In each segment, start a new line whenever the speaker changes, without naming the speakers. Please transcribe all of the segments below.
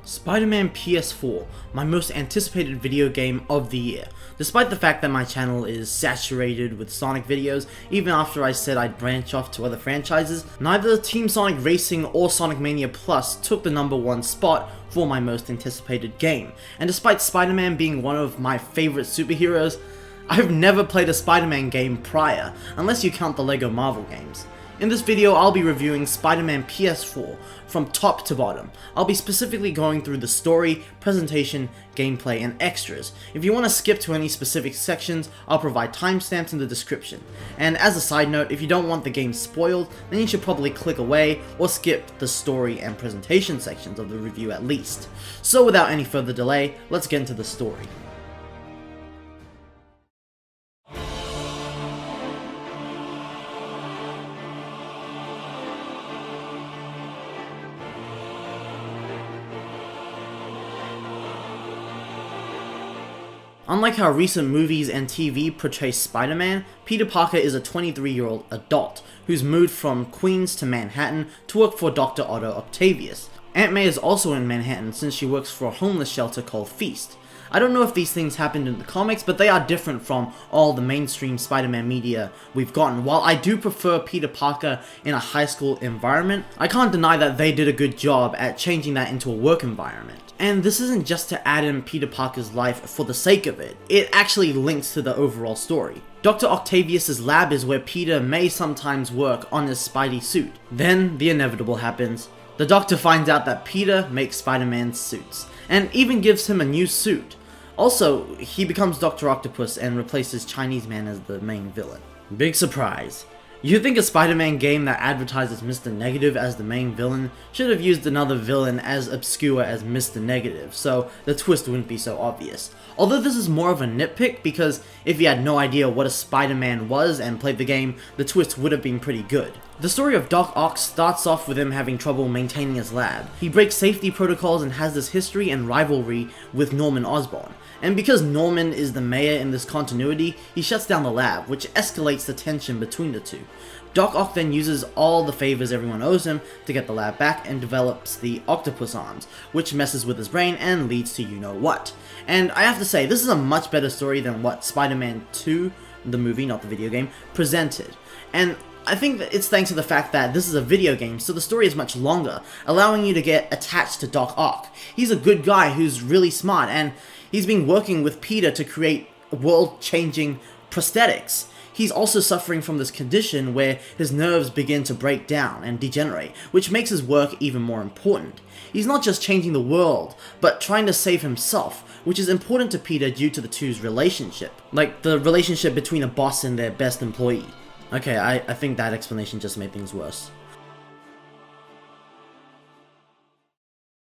Spider-Man PS4, my most anticipated video game of the year. Despite the fact that my channel is saturated with Sonic videos, even after I said I'd branch off to other franchises, neither Team Sonic Racing or Sonic Mania Plus took the #1 spot for my most anticipated game. And despite Spider-Man being one of my favorite superheroes, I've never played a Spider-Man game prior, unless you count the LEGO Marvel games. In this video, I'll be reviewing Spider-Man PS4 from top to bottom. I'll be specifically going through the story, presentation, gameplay, and extras. If you want to skip to any specific sections, I'll provide timestamps in the description. And as a side note, if you don't want the game spoiled, then you should probably click away or skip the story and presentation sections of the review at least. So without any further delay, let's get into the story. Unlike how recent movies and TV portray Spider-Man, Peter Parker is a 23-year-old adult who's moved from Queens to Manhattan to work for Dr. Otto Octavius. Aunt May is also in Manhattan since she works for a homeless shelter called Feast. I don't know if these things happened in the comics, but they are different from all the mainstream Spider-Man media we've gotten. While I do prefer Peter Parker in a high school environment, I can't deny that they did a good job at changing that into a work environment. And this isn't just to add in Peter Parker's life for the sake of it, it actually links to the overall story. Dr. Octavius' lab is where Peter may sometimes work on his Spidey suit. Then, the inevitable happens. The Doctor finds out that Peter makes Spider-Man's suits, and even gives him a new suit. Also, he becomes Dr. Octopus and replaces Chinese Man as the main villain. Big surprise. You'd think a Spider-Man game that advertises Mr. Negative as the main villain should have used another villain as obscure as Mr. Negative, so the twist wouldn't be so obvious. Although this is more of a nitpick, because if you had no idea what a Spider-Man was and played the game, the twist would have been pretty good. The story of Doc Ock starts off with him having trouble maintaining his lab. He breaks safety protocols and has this history and rivalry with Norman Osborn. And because Norman is the mayor in this continuity, he shuts down the lab, which escalates the tension between the two. Doc Ock then uses all the favors everyone owes him to get the lab back and develops the octopus arms, which messes with his brain and leads to you-know-what. And I have to say, this is a much better story than what Spider-Man 2, the movie, not the video game, presented. And I think that it's thanks to the fact that this is a video game, so the story is much longer, allowing you to get attached to Doc Ock. He's a good guy who's really smart, and he's been working with Peter to create world-changing prosthetics. He's also suffering from this condition where his nerves begin to break down and degenerate, which makes his work even more important. He's not just changing the world, but trying to save himself, which is important to Peter due to the two's relationship. Like the relationship between a boss and their best employee. Okay, I think that explanation just made things worse.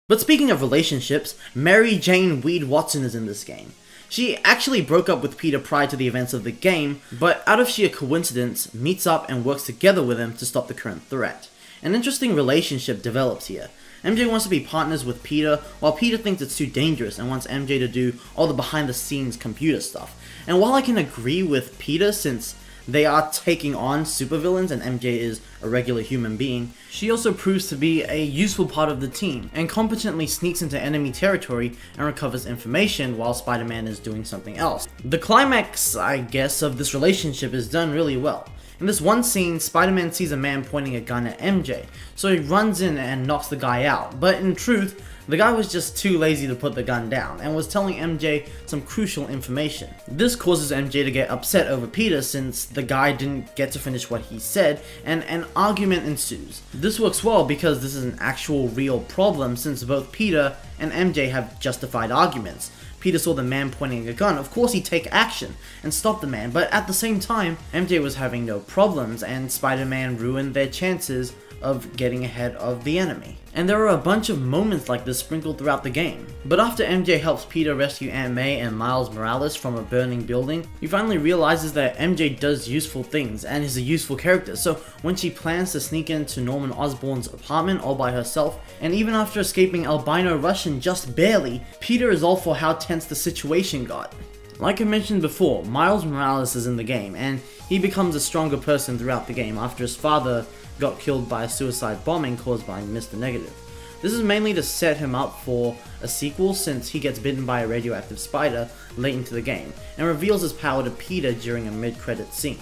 But speaking of relationships, Mary Jane Weed Watson is in this game. She actually broke up with Peter prior to the events of the game, but out of sheer coincidence, meets up and works together with him to stop the current threat. An interesting relationship develops here. MJ wants to be partners with Peter, while Peter thinks it's too dangerous and wants MJ to do all the behind-the-scenes computer stuff. And while I can agree with Peter since they are taking on supervillains and MJ is a regular human being, she also proves to be a useful part of the team and competently sneaks into enemy territory and recovers information while Spider-Man is doing something else. The climax, I guess, of this relationship is done really well. In this one scene, Spider-Man sees a man pointing a gun at MJ, so he runs in and knocks the guy out, but in truth, the guy was just too lazy to put the gun down, and was telling MJ some crucial information. This causes MJ to get upset over Peter since the guy didn't get to finish what he said, and an argument ensues. This works well because this is an actual real problem since both Peter and MJ have justified arguments. Peter saw the man pointing a gun, of course he'd take action and stop the man, but at the same time, MJ was having no problems and Spider-Man ruined their chances of getting ahead of the enemy. And there are a bunch of moments like this sprinkled throughout the game. But after MJ helps Peter rescue Aunt May and Miles Morales from a burning building, he finally realizes that MJ does useful things and is a useful character, so when she plans to sneak into Norman Osborn's apartment all by herself, and even after escaping albino Russian just barely, Peter is all for how tense the situation got. Like I mentioned before, Miles Morales is in the game, and he becomes a stronger person throughout the game after his father got killed by a suicide bombing caused by Mr. Negative. This is mainly to set him up for a sequel, since he gets bitten by a radioactive spider late into the game, and reveals his power to Peter during a mid-credit scene.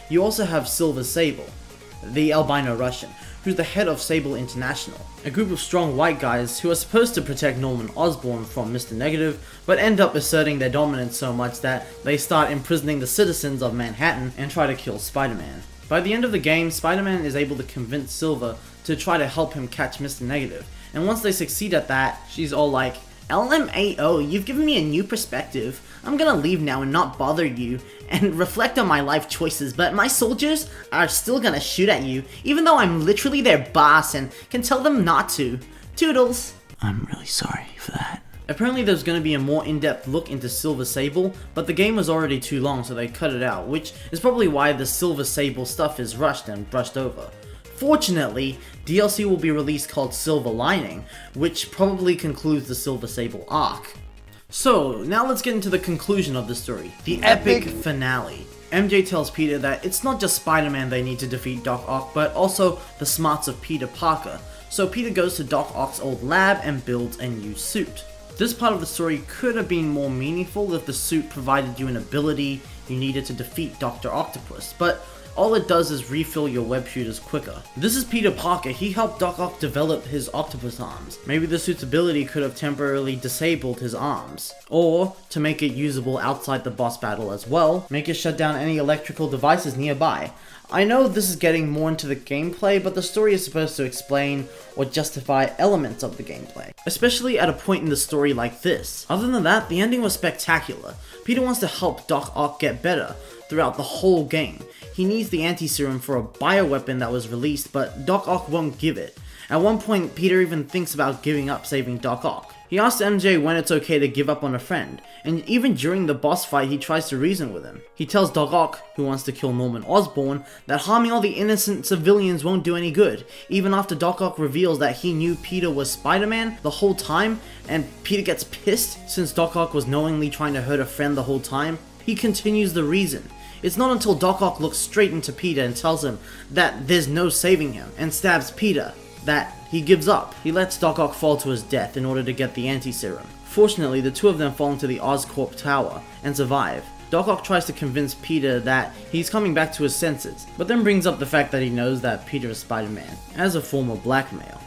You also have Silver Sable, the albino Russian, who's the head of Sable International, a group of strong white guys who are supposed to protect Norman Osborn from Mr. Negative, but end up asserting their dominance so much that they start imprisoning the citizens of Manhattan and try to kill Spider-Man. By the end of the game, Spider-Man is able to convince Silver to try to help him catch Mr. Negative, and once they succeed at that, she's all like, "LMAO, you've given me a new perspective. I'm gonna leave now and not bother you and reflect on my life choices, but my soldiers are still gonna shoot at you, even though I'm literally their boss and can tell them not to. Toodles." I'm really sorry for that. Apparently there's going to be a more in-depth look into Silver Sable, but the game was already too long, so they cut it out, which is probably why the Silver Sable stuff is rushed and brushed over. Fortunately, DLC will be released called Silver Lining, which probably concludes the Silver Sable arc. So, now let's get into the conclusion of the story, the epic finale. MJ tells Peter that it's not just Spider-Man they need to defeat Doc Ock, but also the smarts of Peter Parker. So Peter goes to Doc Ock's old lab and builds a new suit. This part of the story could have been more meaningful if the suit provided you an ability you needed to defeat Dr. Octopus, but all it does is refill your web shooters quicker. This is Peter Parker, he helped Doc Ock develop his octopus arms. Maybe the suit's ability could have temporarily disabled his arms. Or, to make it usable outside the boss battle as well, make it shut down any electrical devices nearby. I know this is getting more into the gameplay, but the story is supposed to explain or justify elements of the gameplay, especially at a point in the story like this. Other than that, the ending was spectacular. Peter wants to help Doc Ock get better throughout the whole game. He needs the anti-serum for a bioweapon that was released, but Doc Ock won't give it. At one point, Peter even thinks about giving up saving Doc Ock. He asks MJ when it's okay to give up on a friend, and even during the boss fight he tries to reason with him. He tells Doc Ock, who wants to kill Norman Osborn, that harming all the innocent civilians won't do any good, even after Doc Ock reveals that he knew Peter was Spider-Man the whole time, and Peter gets pissed since Doc Ock was knowingly trying to hurt a friend the whole time. He continues the reason. It's not until Doc Ock looks straight into Peter and tells him that there's no saving him, and stabs Peter, that he gives up. He lets Doc Ock fall to his death in order to get the anti-serum. Fortunately, the two of them fall into the Oscorp tower and survive. Doc Ock tries to convince Peter that he's coming back to his senses, but then brings up the fact that he knows that Peter is Spider-Man, as a form of blackmail.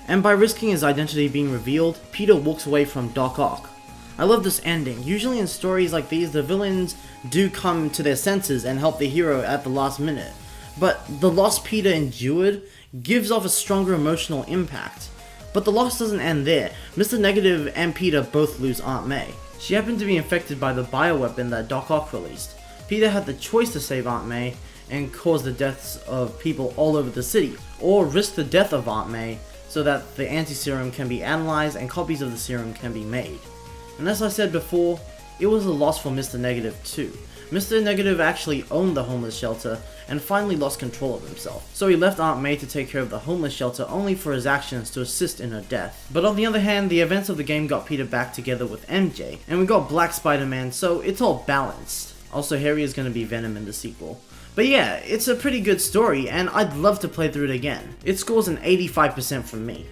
And by risking his identity being revealed, Peter walks away from Doc Ock. I love this ending. Usually in stories like these, the villains do come to their senses and help the hero at the last minute, but the loss Peter endured gives off a stronger emotional impact. But the loss doesn't end there. Mr. Negative and Peter both lose Aunt May. She happened to be infected by the bioweapon that Doc Ock released. Peter had the choice to save Aunt May and cause the deaths of people all over the city, or risk the death of Aunt May so that the anti-serum can be analyzed and copies of the serum can be made. And as I said before, it was a loss for Mr. Negative too. Mr. Negative actually owned the homeless shelter and finally lost control of himself. So he left Aunt May to take care of the homeless shelter only for his actions to assist in her death. But on the other hand, the events of the game got Peter back together with MJ, and we got Black Spider-Man, so it's all balanced. Also, Harry is going to be Venom in the sequel. But yeah, it's a pretty good story, and I'd love to play through it again. It scores an 85% from me.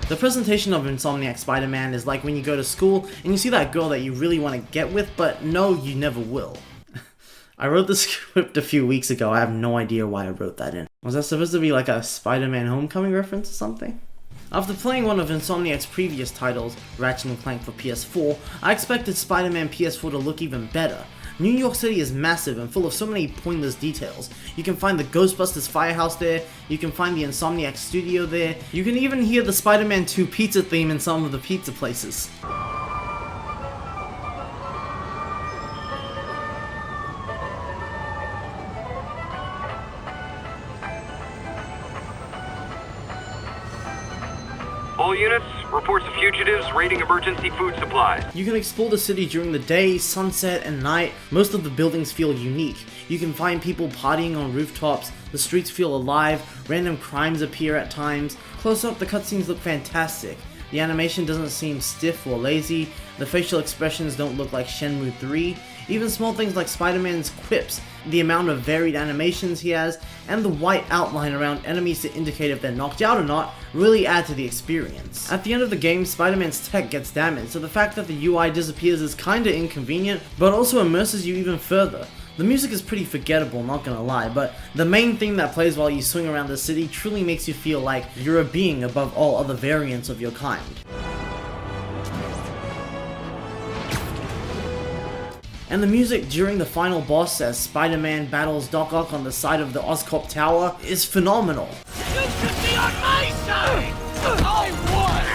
The presentation of Insomniac Spider-Man is like when you go to school and you see that girl that you really want to get with, but no, you never will. I wrote this script a few weeks ago. I have no idea why I wrote that in. Was that supposed to be like a Spider-Man Homecoming reference or something? After playing one of Insomniac's previous titles, Ratchet & Clank for PS4, I expected Spider-Man PS4 to look even better. New York City is massive and full of so many pointless details. You can find the Ghostbusters firehouse there, you can find the Insomniac studio there, you can even hear the Spider-Man 2 pizza theme in some of the pizza places.
All units, reports of fugitives raiding emergency food supplies.
You can explore the city during the day, sunset, and night. Most of the buildings feel unique. You can find people partying on rooftops, the streets feel alive, random crimes appear at times. Close up, the cutscenes look fantastic. The animation doesn't seem stiff or lazy, the facial expressions don't look like Shenmue 3, even small things like Spider-Man's quips, the amount of varied animations he has, and the white outline around enemies to indicate if they're knocked out or not really add to the experience. At the end of the game, Spider-Man's tech gets damaged, so the fact that the UI disappears is kinda inconvenient, but also immerses you even further. The music is pretty forgettable, not gonna lie, but the main theme that plays while you swing around the city truly makes you feel like you're a being above all other variants of your kind. And the music during the final boss as Spider-Man battles Doc Ock on the side of the Oscorp Tower is phenomenal.
You should be on my side! I won!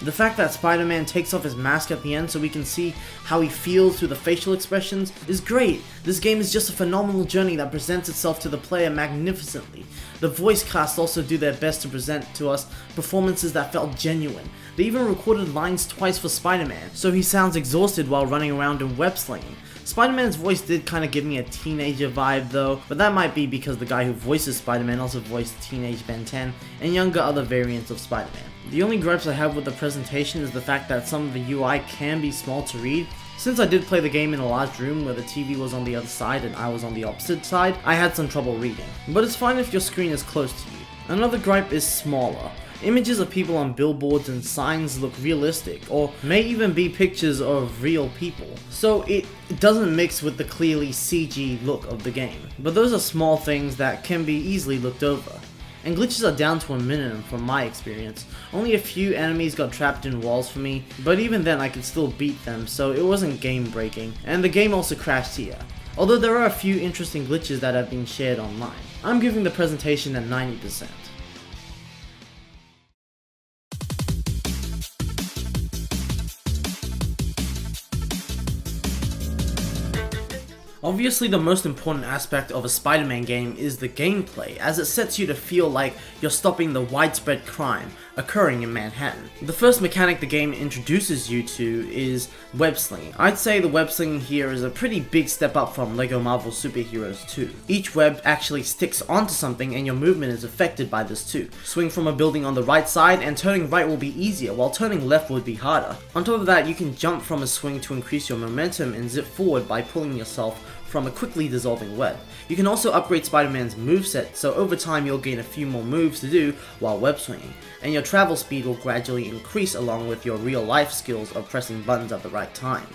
The fact that Spider-Man takes off his mask at the end so we can see how he feels through the facial expressions is great. This game is just a phenomenal journey that presents itself to the player magnificently. The voice cast also do their best to present to us performances that felt genuine. They even recorded lines twice for Spider-Man, so he sounds exhausted while running around in web slinging. Spider-Man's voice did kind of give me a teenager vibe though, but that might be because the guy who voices Spider-Man also voiced teenage Ben 10 and younger other variants of Spider-Man. The only gripes I have with the presentation is the fact that some of the UI can be small to read. Since I did play the game in a large room where the TV was on the other side and I was on the opposite side, I had some trouble reading. But it's fine if your screen is close to you. Another gripe is smaller. Images of people on billboards and signs look realistic, or may even be pictures of real people, so it doesn't mix with the clearly CG look of the game. But those are small things that can be easily looked over. And glitches are down to a minimum from my experience. Only a few enemies got trapped in walls for me, but even then I could still beat them, so it wasn't game breaking, and the game also crashed here. Although there are a few interesting glitches that have been shared online. I'm giving the presentation a 90%. Obviously, the most important aspect of a Spider-Man game is the gameplay, as it sets you to feel like you're stopping the widespread crime occurring in Manhattan. The first mechanic the game introduces you to is web slinging. I'd say the web slinging here is a pretty big step up from LEGO Marvel Superheroes 2. Each web actually sticks onto something and your movement is affected by this too. Swing from a building on the right side and turning right will be easier, while turning left would be harder. On top of that, you can jump from a swing to increase your momentum and zip forward by pulling yourself from a quickly dissolving web. You can also upgrade Spider-Man's moveset, so over time you'll gain a few more moves to do while web swinging, and your travel speed will gradually increase along with your real life skills of pressing buttons at the right time.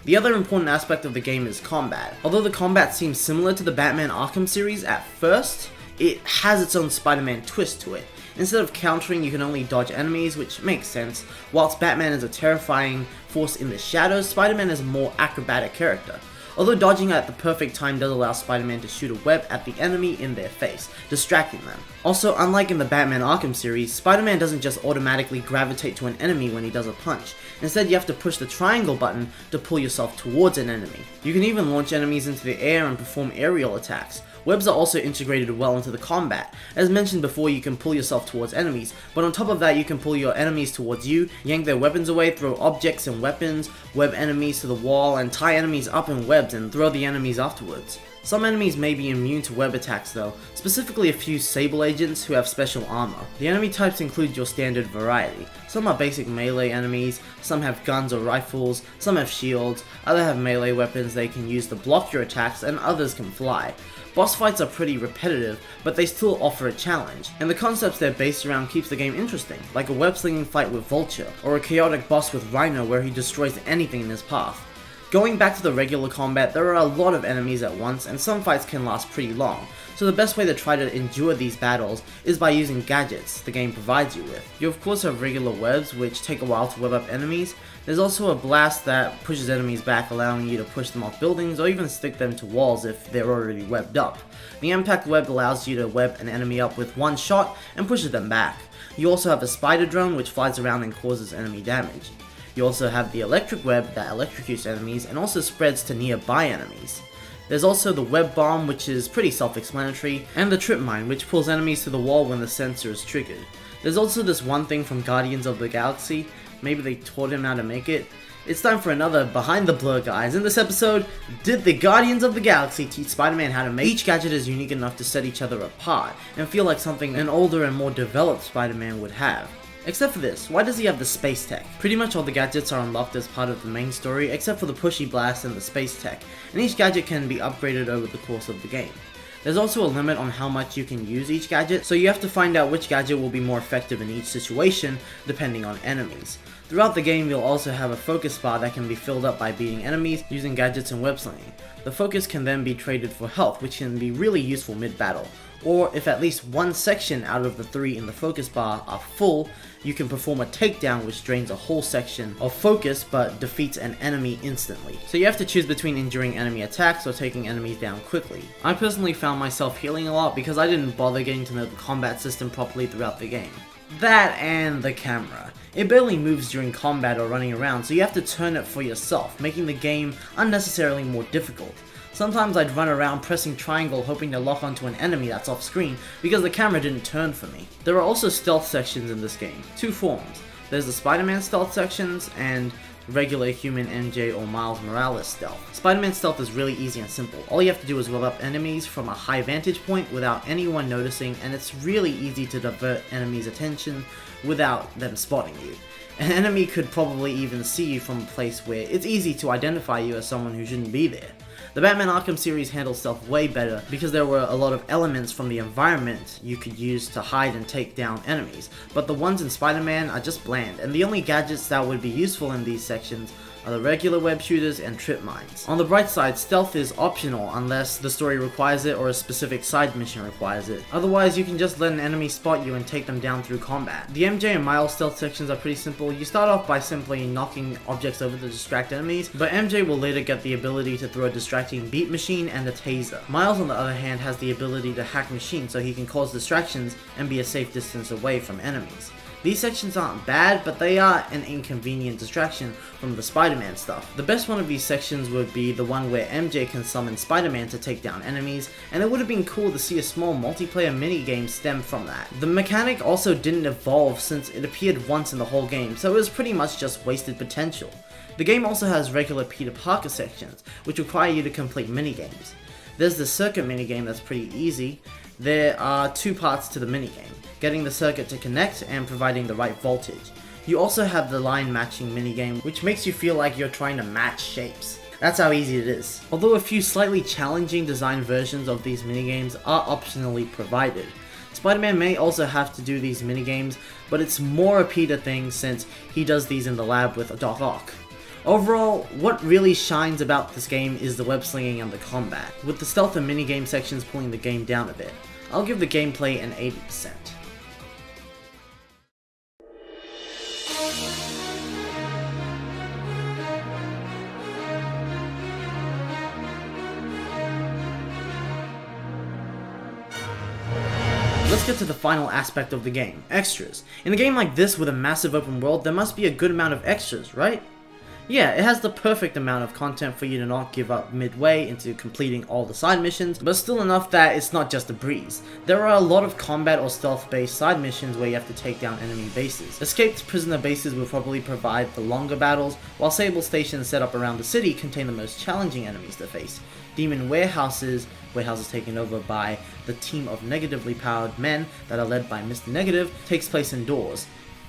The other important aspect of the game is combat. Although the combat seems similar to the Batman Arkham series at first, it has its own Spider-Man twist to it. Instead of countering, you can only dodge enemies, which makes sense. Whilst Batman is a terrifying force in the shadows, Spider-Man is a more acrobatic character. Although dodging at the perfect time does allow Spider-Man to shoot a web at the enemy in their face, distracting them. Also, unlike in the Batman Arkham series, Spider-Man doesn't just automatically gravitate to an enemy when he does a punch. Instead, you have to push the triangle button to pull yourself towards an enemy. You can even launch enemies into the air and perform aerial attacks. Webs are also integrated well into the combat. As mentioned before, you can pull yourself towards enemies, but on top of that you can pull your enemies towards you, yank their weapons away, throw objects and weapons, web enemies to the wall, and tie enemies up in webs and throw the enemies afterwards. Some enemies may be immune to web attacks though, specifically a few Sable agents who have special armor. The enemy types include your standard variety. Some are basic melee enemies, some have guns or rifles, some have shields, others have melee weapons they can use to block your attacks, and others can fly. Boss fights are pretty repetitive, but they still offer a challenge, and the concepts they're based around keeps the game interesting, like a web-slinging fight with Vulture, or a chaotic boss with Rhino where he destroys anything in his path. Going back to the regular combat, there are a lot of enemies at once, and some fights can last pretty long, so the best way to try to endure these battles is by using gadgets the game provides you with. You of course have regular webs, which take a while to web up enemies. There's also a blast that pushes enemies back, allowing you to push them off buildings or even stick them to walls if they're already webbed up. The impact web allows you to web an enemy up with one shot and pushes them back. You also have a spider drone which flies around and causes enemy damage. You also have the electric web that electrocutes enemies and also spreads to nearby enemies. There's also the web bomb, which is pretty self-explanatory, and the trip mine, which pulls enemies to the wall when the sensor is triggered. There's also this one thing from Guardians of the Galaxy, maybe they taught him how to make it. It's time for another Behind the Blur, guys. In this episode, did the Guardians of the Galaxy teach Spider-Man how to make each gadget is unique enough to set each other apart, and feel like something an older and more developed Spider-Man would have? Except for this, why does he have the space tech? Pretty much all the gadgets are unlocked as part of the main story, except for the pushy blast and the space tech, and each gadget can be upgraded over the course of the game. There's also a limit on how much you can use each gadget, so you have to find out which gadget will be more effective in each situation, depending on enemies. Throughout the game, you'll also have a focus bar that can be filled up by beating enemies using gadgets and web slinging. The focus can then be traded for health, which can be really useful mid-battle. Or if at least one section out of the 3 in the focus bar are full, you can perform a takedown which drains a whole section of focus but defeats an enemy instantly. So you have to choose between enduring enemy attacks or taking enemies down quickly. I personally found myself healing a lot because I didn't bother getting to know the combat system properly throughout the game. That and the camera. It barely moves during combat or running around, so you have to turn it for yourself, making the game unnecessarily more difficult. Sometimes I'd run around pressing triangle hoping to lock onto an enemy that's off screen because the camera didn't turn for me. There are also stealth sections in this game, 2 forms. There's the Spider-Man stealth sections and regular human MJ or Miles Morales stealth. Spider-Man stealth is really easy and simple. All you have to do is whip up enemies from a high vantage point without anyone noticing, and it's really easy to divert enemies' attention without them spotting you. An enemy could probably even see you from a place where it's easy to identify you as someone who shouldn't be there. The Batman Arkham series handles stealth way better because there were a lot of elements from the environment you could use to hide and take down enemies, but the ones in Spider-Man are just bland, and the only gadgets that would be useful in these sections are the regular web shooters and trip mines. On the bright side, stealth is optional unless the story requires it or a specific side mission requires it. Otherwise, you can just let an enemy spot you and take them down through combat. The MJ and Miles stealth sections are pretty simple. You start off by simply knocking objects over to distract enemies, but MJ will later get the ability to throw a distracting beat machine and a taser. Miles, on the other hand, has the ability to hack machines so he can cause distractions and be a safe distance away from enemies. These sections aren't bad, but they are an inconvenient distraction from the Spider-Man stuff. The best one of these sections would be the one where MJ can summon Spider-Man to take down enemies, and it would have been cool to see a small multiplayer minigame stem from that. The mechanic also didn't evolve since it appeared once in the whole game, so it was pretty much just wasted potential. The game also has regular Peter Parker sections, which require you to complete minigames. There's the circuit minigame that's pretty easy. There are 2 parts to the minigame: getting the circuit to connect and providing the right voltage. You also have the line matching minigame, which makes you feel like you're trying to match shapes. That's how easy it is. Although a few slightly challenging design versions of these minigames are optionally provided. Spider-Man may also have to do these minigames, but it's more a Peter thing since he does these in the lab with Doc Ock. Overall, what really shines about this game is the web slinging and the combat, with the stealth and minigame sections pulling the game down a bit. I'll give the gameplay an 80%. Let's get to the final aspect of the game, extras. In a game like this with a massive open world, there must be a good amount of extras, right? Yeah, it has the perfect amount of content for you to not give up midway into completing all the side missions, but still enough that it's not just a breeze. There are a lot of combat or stealth based side missions where you have to take down enemy bases. Escaped prisoner bases will probably provide the longer battles, while Sable stations set up around the city contain the most challenging enemies to face. Demon warehouses taken over by the team of negatively powered men that are led by Mr. Negative, takes place indoors.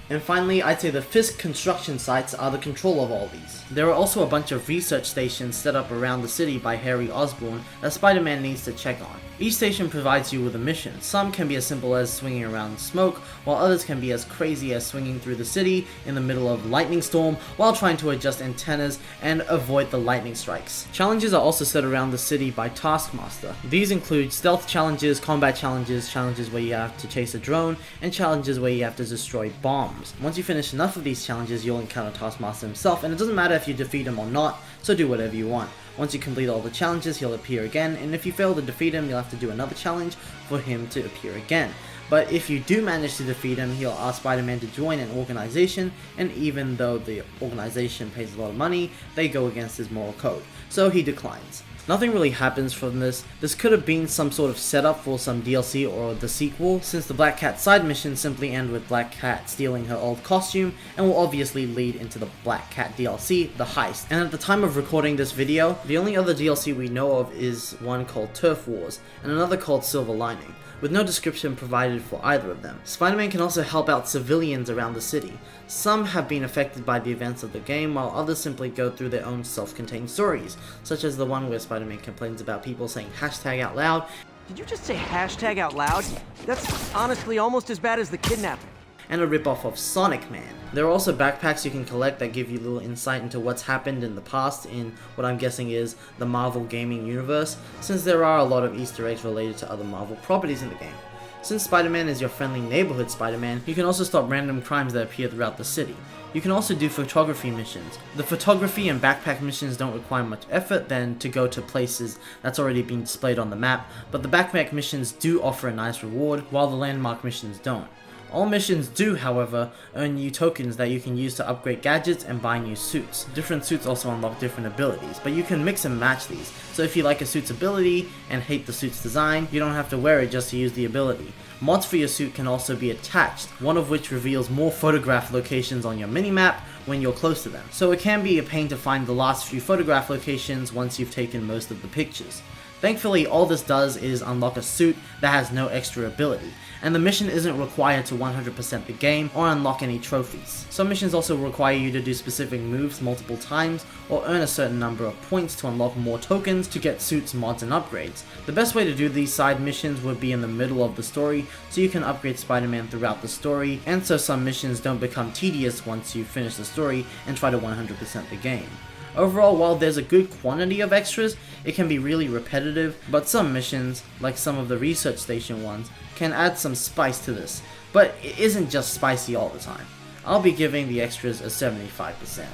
And finally, I'd say the Fisk construction sites are the control of all these. There are also a bunch of research stations set up around the city by Harry Osborn that Spider-Man needs to check on. Each station provides you with a mission. Some can be as simple as swinging around smoke, while others can be as crazy as swinging through the city in the middle of lightning storm while trying to adjust antennas and avoid the lightning strikes. Challenges are also set around the city by Taskmaster. These include stealth challenges, combat challenges, challenges where you have to chase a drone, and challenges where you have to destroy bombs. Once you finish enough of these challenges, you'll encounter Taskmaster himself, and it doesn't matter if you defeat him or not, so do whatever you want. Once you complete all the challenges, he'll appear again, and if you fail to defeat him, you'll have to do another challenge for him to appear again. But if you do manage to defeat him, he'll ask Spider-Man to join an organization, and even though the organization pays a lot of money, they go against his moral code, so he declines. Nothing really happens from this. This could have been some sort of setup for some DLC or the sequel, since the Black Cat side missions simply end with Black Cat stealing her old costume, and will obviously lead into the Black Cat DLC, The Heist. And at the time of recording this video, the only other DLC we know of is one called Turf Wars, and another called Silver Lining, with no description provided for either of them. Spider-Man can also help out civilians around the city. Some have been affected by the events of the game, while others simply go through their own self-contained stories, such as the one where Spider-Man complains about people saying hashtag out loud.
Did you just say hashtag out loud? That's honestly almost as bad as the kidnapping.
And a ripoff of Sonic Man. There are also backpacks you can collect that give you little insight into what's happened in the past in what I'm guessing is the Marvel gaming universe, since there are a lot of Easter eggs related to other Marvel properties in the game. Since Spider-Man is your friendly neighborhood Spider-Man, you can also stop random crimes that appear throughout the city. You can also do photography missions. The photography and backpack missions don't require much effort than to go to places that's already been displayed on the map, but the backpack missions do offer a nice reward, while the landmark missions don't. All missions do, however, earn you tokens that you can use to upgrade gadgets and buy new suits. Different suits also unlock different abilities, but you can mix and match these, so if you like a suit's ability and hate the suit's design, you don't have to wear it just to use the ability. Mods for your suit can also be attached, one of which reveals more photograph locations on your minimap when you're close to them, so it can be a pain to find the last few photograph locations once you've taken most of the pictures. Thankfully, all this does is unlock a suit that has no extra ability, and the mission isn't required to 100% the game or unlock any trophies. Some missions also require you to do specific moves multiple times or earn a certain number of points to unlock more tokens to get suits, mods, and upgrades. The best way to do these side missions would be in the middle of the story, so you can upgrade Spider-Man throughout the story, and so some missions don't become tedious once you finish the story and try to 100% the game. Overall, while there's a good quantity of extras, it can be really repetitive, but some missions, like some of the research station ones, can add some spice to this, but it isn't just spicy all the time. I'll be giving the extras a 75%.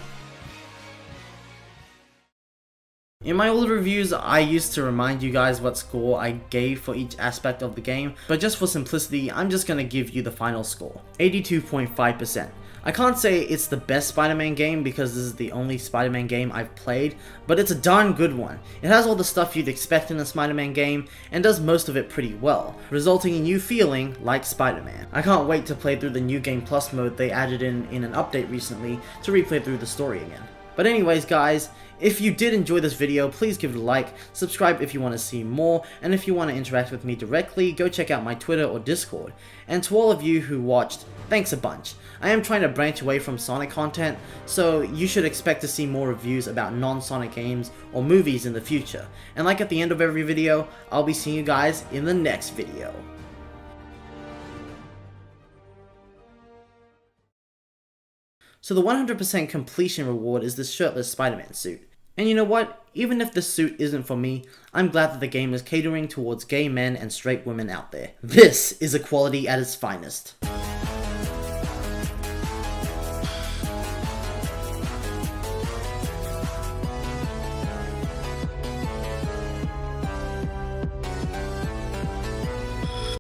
In my old reviews, I used to remind you guys what score I gave for each aspect of the game, but just for simplicity, I'm just gonna give you the final score, 82.5%. I can't say it's the best Spider-Man game because this is the only Spider-Man game I've played, but it's a darn good one. It has all the stuff you'd expect in a Spider-Man game, and does most of it pretty well, resulting in you feeling like Spider-Man. I can't wait to play through the New Game Plus mode they added in an update recently to replay through the story again. But anyways guys, if you did enjoy this video, please give it a like, subscribe if you want to see more, and if you want to interact with me directly, go check out my Twitter or Discord. And to all of you who watched, thanks a bunch. I am trying to branch away from Sonic content, so you should expect to see more reviews about non-Sonic games or movies in the future. And like at the end of every video, I'll be seeing you guys in the next video. So the 100% completion reward is this shirtless Spider-Man suit. And you know what? Even if this suit isn't for me, I'm glad that the game is catering towards gay men and straight women out there. This is equality at its finest.